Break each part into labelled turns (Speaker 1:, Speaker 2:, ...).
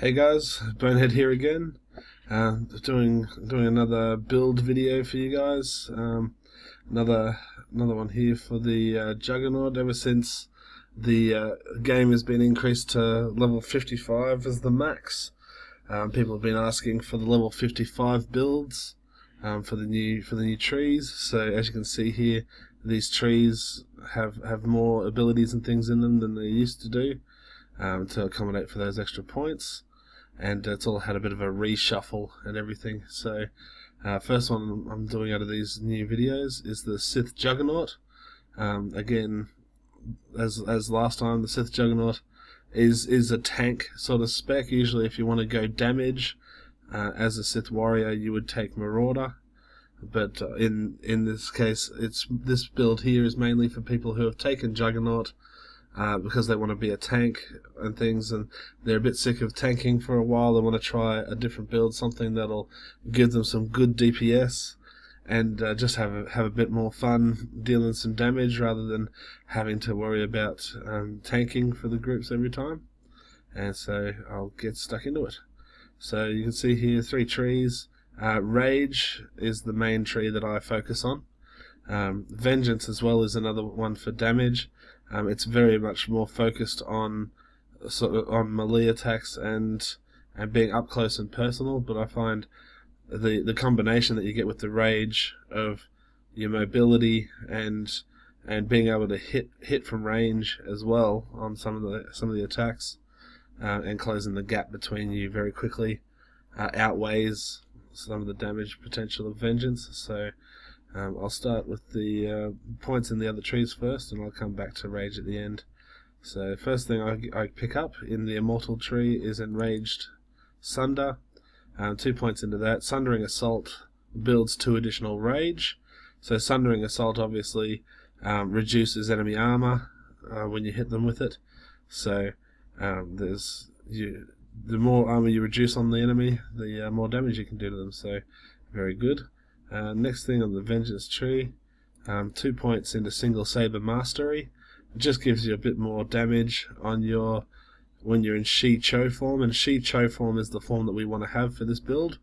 Speaker 1: Hey guys, Bonehead here again. Doing another build video for you guys. Another one here for the Juggernaut. Ever since the game has been increased to level 55 as the max, people have been asking for the level 55 builds for the new trees. So as you can see here, these trees have more abilities and things in them than they used to do. To accommodate for those extra points, and it's all had a bit of a reshuffle and everything. So first one I'm doing out of these new videos is the Sith Juggernaut. Again, as last time, the Sith Juggernaut is a tank sort of spec. Usually if you want to go damage as a Sith warrior, you would take Marauder, but in this case, this build here is mainly for people who have taken Juggernaut because they want to be a tank and things, and they're a bit sick of tanking for a while. They want to try a different build, something that'll give them some good DPS and just have a bit more fun dealing some damage rather than having to worry about tanking for the groups every time. And so I'll get stuck into it. So you can see here 3 trees. Rage is the main tree that I focus on. Vengeance as well is another one for damage. It's very much more focused on on melee attacks and being up close and personal, but I find the combination that you get with the rage of your mobility and being able to hit from range as well on some of the attacks and closing the gap between you very quickly outweighs some of the damage potential of vengeance. So I'll start with the points in the other trees first, and I'll come back to rage at the end. So first thing I pick up in the Immortal tree is Enraged Sunder. 2 points into that. Sundering Assault builds 2 additional rage. So Sundering Assault obviously reduces enemy armor when you hit them with it. So the more armor you reduce on the enemy, the more damage you can do to them. So very good. Next thing on the Vengeance tree, 2 points into Single Saber Mastery. It just gives you a bit more damage on when you're in Shi-Cho form, and Shi-Cho form is the form that we want to have for this build.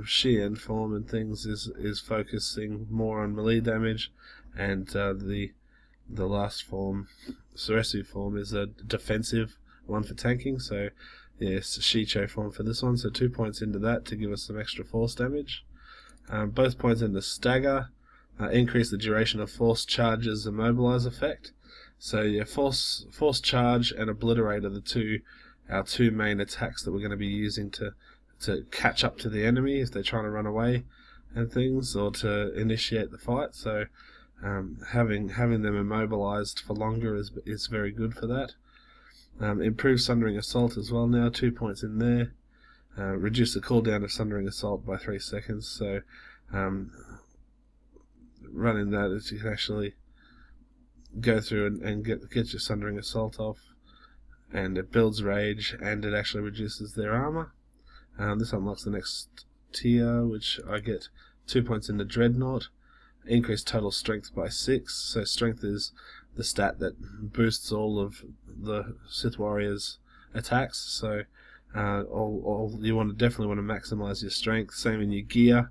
Speaker 1: Shi-En form and things is focusing more on melee damage, and the last form, Suresu form, is a defensive one for tanking. So yes, Shi-Cho form for this one. So 2 points into that to give us some extra force damage. Both points into Stagger, increase the duration of force charges immobilize effect. So yeah, force charge and obliterate are our two main attacks that we're going to be using to catch up to the enemy if they're trying to run away and things, or to initiate the fight. So having them immobilized for longer is very good for that. Improve Sundering Assault as well now, 2 points in there. Reduce the cooldown of Sundering Assault by 3 seconds. So running that is you can actually go through and get your Sundering Assault off, and it builds rage and it actually reduces their armor. This unlocks the next tier, which I get 2 points into Dreadnought. Increase total strength by 6. So strength is the stat that boosts all of the Sith warriors' attacks. So you definitely want to maximize your strength. Same in your gear.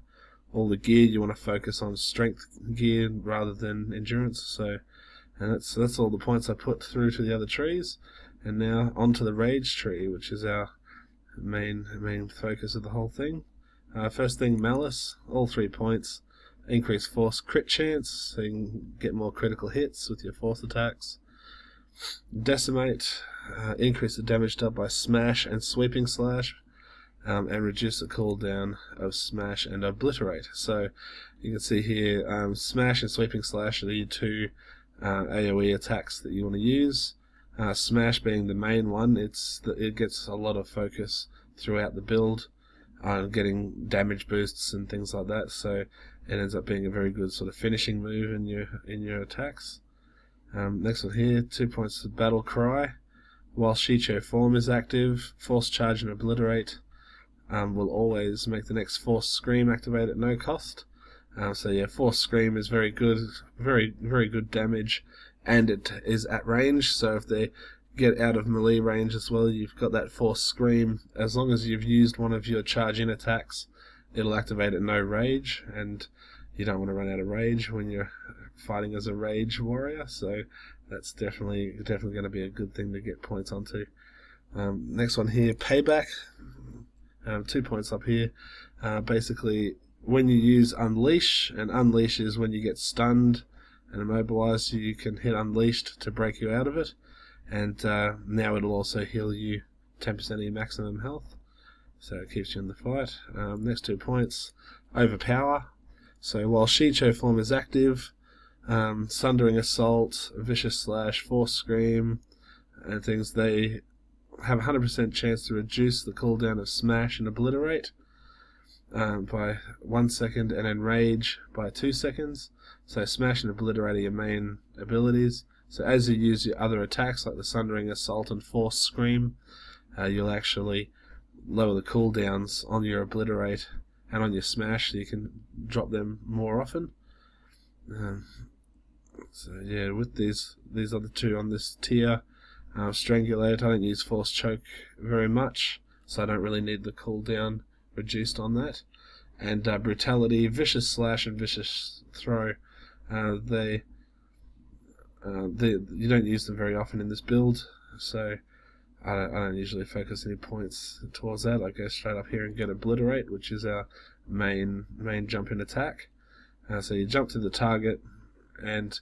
Speaker 1: All the gear you want to focus on strength gear rather than endurance. So, and that's all the points I put through to the other trees. And now onto the rage tree, which is our main focus of the whole thing. First thing, Malice, all 3 points. Increase force crit chance, so you can get more critical hits with your force attacks. Decimate, increase the damage dealt by Smash and Sweeping Slash, and reduce the cooldown of Smash and Obliterate. So you can see here, Smash and Sweeping Slash are the 2 AoE attacks that you want to use. Smash being the main one, it gets a lot of focus throughout the build on getting damage boosts and things like that. So it ends up being a very good sort of finishing move in your attacks. Next one here, 2 points to Battle Cry. While Shi-Cho form is active, Force Charge and Obliterate will always make the next Force Scream activate at no cost. So yeah, Force Scream is very good, very good damage, and it is at range. So if they get out of melee range as well, you've got that Force Scream. As long as you've used one of your charge-in attacks, it'll activate at no rage, and you don't want to run out of rage when you're fighting as a rage warrior, so that's definitely going to be a good thing to get points onto. Next one here, Payback. 2 points up here. Basically, when you use Unleash, and Unleash is when you get stunned and immobilized, so you can hit Unleashed to break you out of it, and now it'll also heal you 10% of your maximum health, so it keeps you in the fight. Next 2 points, Overpower. So while Shicho form is active, Sundering Assault, Vicious Slash, Force Scream, and things, they have a 100% chance to reduce the cooldown of Smash and Obliterate by 1 second, and Enrage by 2 seconds. So Smash and Obliterate are your main abilities. So as you use your other attacks like the Sundering Assault and Force Scream, you'll actually lower the cooldowns on your Obliterate and on your Smash, so you can drop them more often. So yeah, with these other two on this tier, Strangulate, I don't use Force Choke very much, so I don't really need the cooldown reduced on that. And Brutality, Vicious Slash, and Vicious Throw, you don't use them very often in this build, so I don't usually focus any points towards that. I go straight up here and get Obliterate, which is our main jump in attack. So you jump to the target, and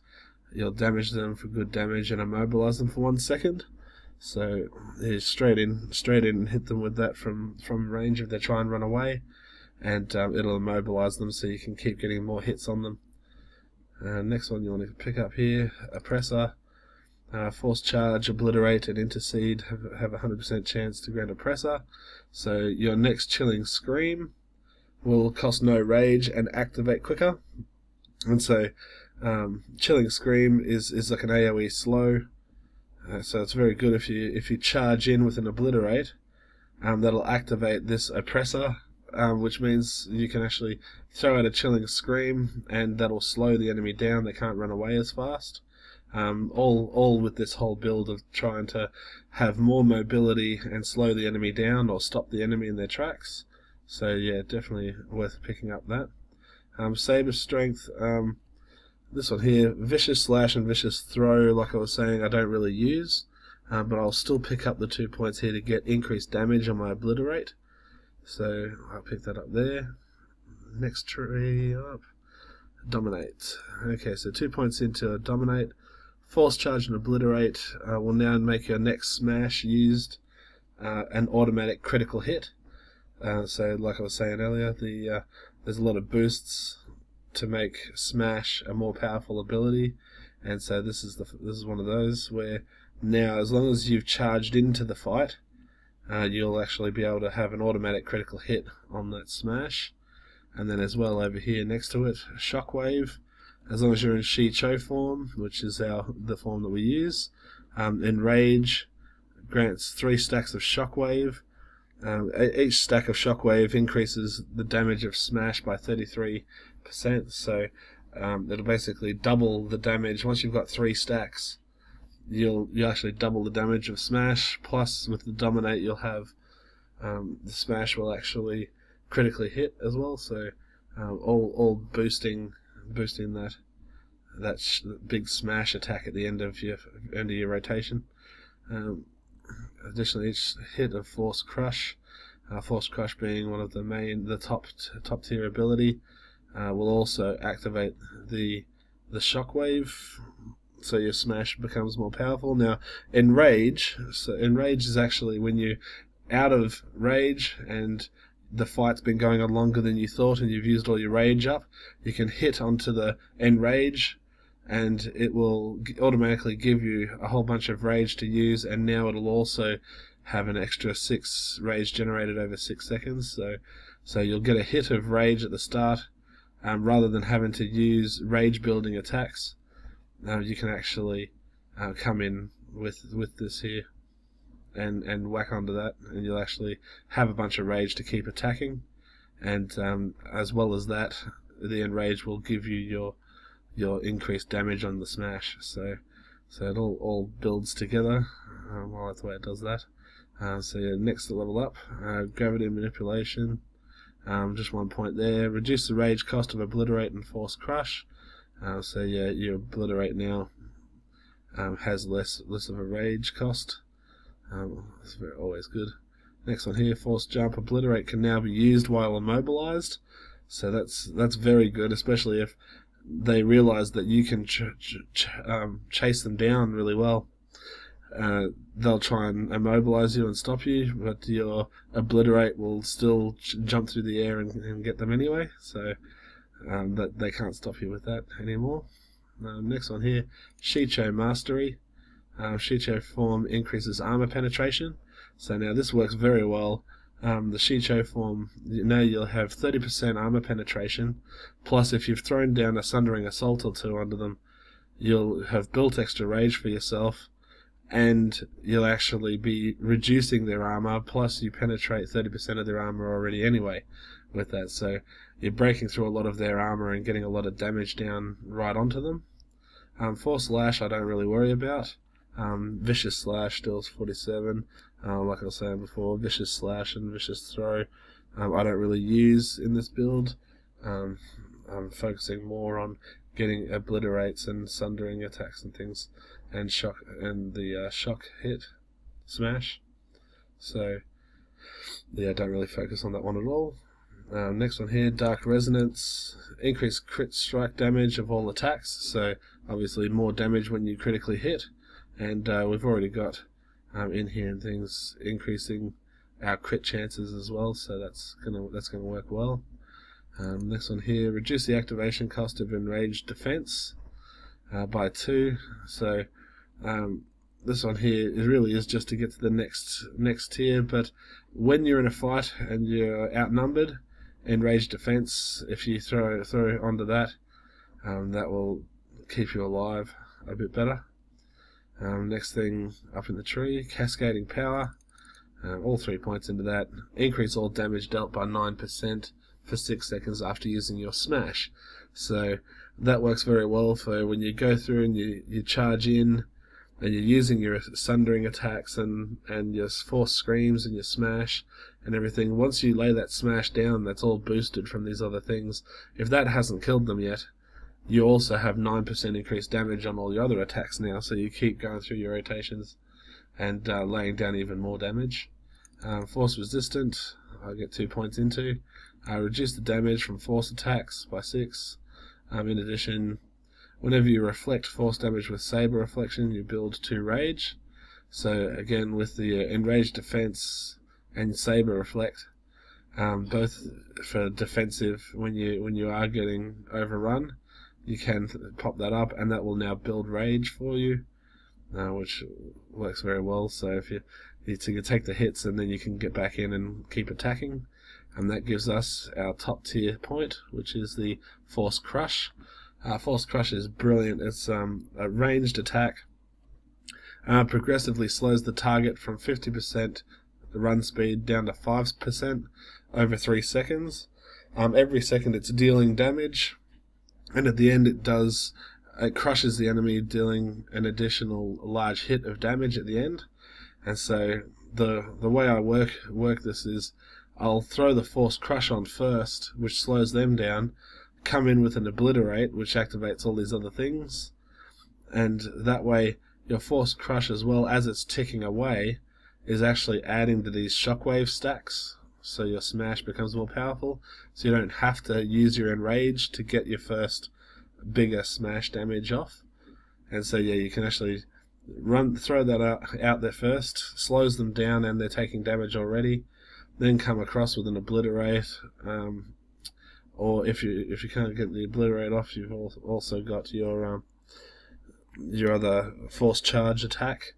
Speaker 1: you'll damage them for good damage and immobilize them for 1 second. So you straight in and hit them with that from range if they try and run away, and it'll immobilize them so you can keep getting more hits on them. Next one you want to pick up here, Oppressor. Force Charge, Obliterate, and Intercede have a 100% chance to grant Oppressor. So your next Chilling Scream will cost no rage and activate quicker. And so Chilling Scream is like an AoE slow, so it's very good if you charge in with an Obliterate. That'll activate this Oppressor, which means you can actually throw out a Chilling Scream, and that'll slow the enemy down. They can't run away as fast. All with this whole build of trying to have more mobility and slow the enemy down or stop the enemy in their tracks. So yeah, definitely worth picking up that. Saber Strength, this one here, Vicious Slash and Vicious Throw, like I was saying, I don't really use, but I'll still pick up the 2 points here to get increased damage on my Obliterate. So I'll pick that up there. Next tree up, Dominate. Okay, so 2 points into Dominate. Force Charge and Obliterate will now make your next Smash used an automatic critical hit. So like I was saying earlier, there's a lot of boosts to make Smash a more powerful ability, and so this is one of those where now, as long as you've charged into the fight, you'll actually be able to have an automatic critical hit on that Smash. And then as well over here next to it, Shockwave. As long as you're in Shicho form, which is the form that we use, Enrage grants 3 stacks of Shockwave. Each stack of Shockwave increases the damage of Smash by 33%, so it'll basically double the damage. Once you've got 3 stacks, you'll actually double the damage of Smash, plus with the Dominate you'll have the Smash will actually critically hit as well, so all boosting that big Smash attack at the end of your rotation. Additionally, each hit of Force Crush, Force Crush being one of the top tier ability, will also activate the Shockwave, so your Smash becomes more powerful. Now, Enrage is actually when you're out of rage and the fight's been going on longer than you thought and you've used all your rage up, you can hit onto the Enrage and it will automatically give you a whole bunch of rage to use, and now it'll also have an extra 6 rage generated over 6 seconds, so you'll get a hit of rage at the start, rather than having to use rage building attacks. You can actually come in with this here and whack onto that, and you'll actually have a bunch of rage to keep attacking, and as well as that, the Enrage will give you your increased damage on the Smash, so it all builds together. well, that's the way it does that. So yeah, next level up, gravity manipulation. Just 1 point there. Reduce the rage cost of obliterate and force crush. So yeah, your obliterate now has less of a rage cost. That's always good. Next one here, force jump. Obliterate can now be used while immobilized. So that's very good, especially if they realize that you can chase them down really well. They'll try and immobilize you and stop you, but your obliterate will still jump through the air and get them anyway. So that they can't stop you with that anymore. Next one here, SWTOR Mastery. SWTOR form increases armor penetration. So now this works very well. The SWTOR form, you'll have 30% armor penetration, plus if you've thrown down a Sundering Assault or two under them, you'll have built extra rage for yourself, and you'll actually be reducing their armor, plus you penetrate 30% of their armor already anyway with that. So you're breaking through a lot of their armor and getting a lot of damage down right onto them. Force Lash I don't really worry about. Vicious Slash deals 47. Like I was saying before, Vicious Slash and Vicious Throw I don't really use in this build. I'm focusing more on getting obliterates and sundering attacks and things, and shock and the shock hit smash. So yeah, I don't really focus on that one at all. Next one here, Dark Resonance. Increase crit strike damage of all attacks. So obviously more damage when you critically hit, and we've already got in here and things increasing our crit chances as well. So that's gonna work well. Next one here, reduce the activation cost of enraged defense by 2. So this one here, it really is just to get to the next tier. But when you're in a fight and you're outnumbered, enraged defense, if you throw onto that, that will keep you alive a bit better. Next thing up in the tree, cascading power. All 3 points into that. Increase all damage dealt by 9% for 6 seconds after using your smash. So that works very well for when you go through and you charge in and you're using your sundering attacks and your force screams and your smash and everything. Once you lay that smash down, that's all boosted from these other things. If that hasn't killed them yet, you also have 9% increased damage on all your other attacks now, so you keep going through your rotations and laying down even more damage. Force resistant, I get 2 points into. Reduce the damage from force attacks by 6. In addition, whenever you reflect force damage with saber reflection, you build 2 rage. So again, with the enraged defense and saber reflect, both for defensive, when you are getting overrun, you can pop that up, and that will now build rage for you, which works very well. So if you take the hits, and then you can get back in and keep attacking, and that gives us our top tier point, which is the Force Crush. Force Crush is brilliant. It's a ranged attack. Progressively slows the target from 50% run speed down to 5% over 3 seconds. Every second it's dealing damage, and at the end it crushes the enemy, dealing an additional large hit of damage at the end. And so the way I work this is, I'll throw the Force Crush on first, which slows them down, come in with an Obliterate, which activates all these other things, and that way your Force Crush, as well as it's ticking away, is actually adding to these shockwave stacks, so your smash becomes more powerful, so you don't have to use your Enrage to get your first bigger smash damage off. And so yeah, you can actually throw that out there first, slows them down and they're taking damage already, then come across with an Obliterate, or if you can't get the Obliterate off, you've also got your other Force Charge attack,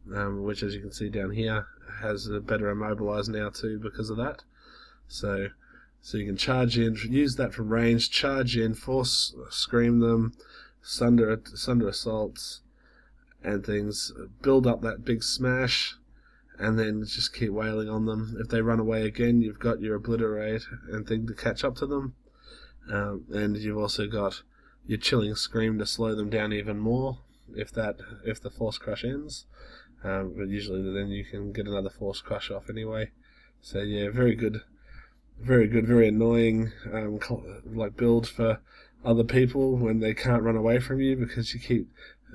Speaker 1: which, as you can see down here, has a better immobilize now too because of that. So you can charge in, use that from range, charge in, force scream them, sunder assaults and things, build up that big smash, and then just keep wailing on them. If they run away again, you've got your Obliterate and thing to catch up to them, and you've also got your Chilling Scream to slow them down even more if the Force Crush ends. but usually then you can get another Force Crush off anyway. So yeah, very good, very annoying like build for other people when they can't run away from you because you keep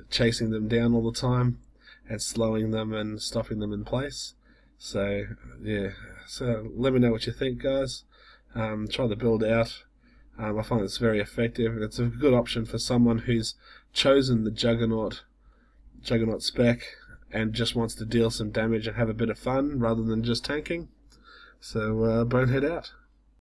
Speaker 1: chasing them down all the time and slowing them and stopping them in place. So yeah, so let me know what you think, guys. Try the build out. I find it's very effective, and it's a good option for someone who's chosen the Juggernaut spec and just wants to deal some damage and have a bit of fun rather than just tanking. So Bonehead out.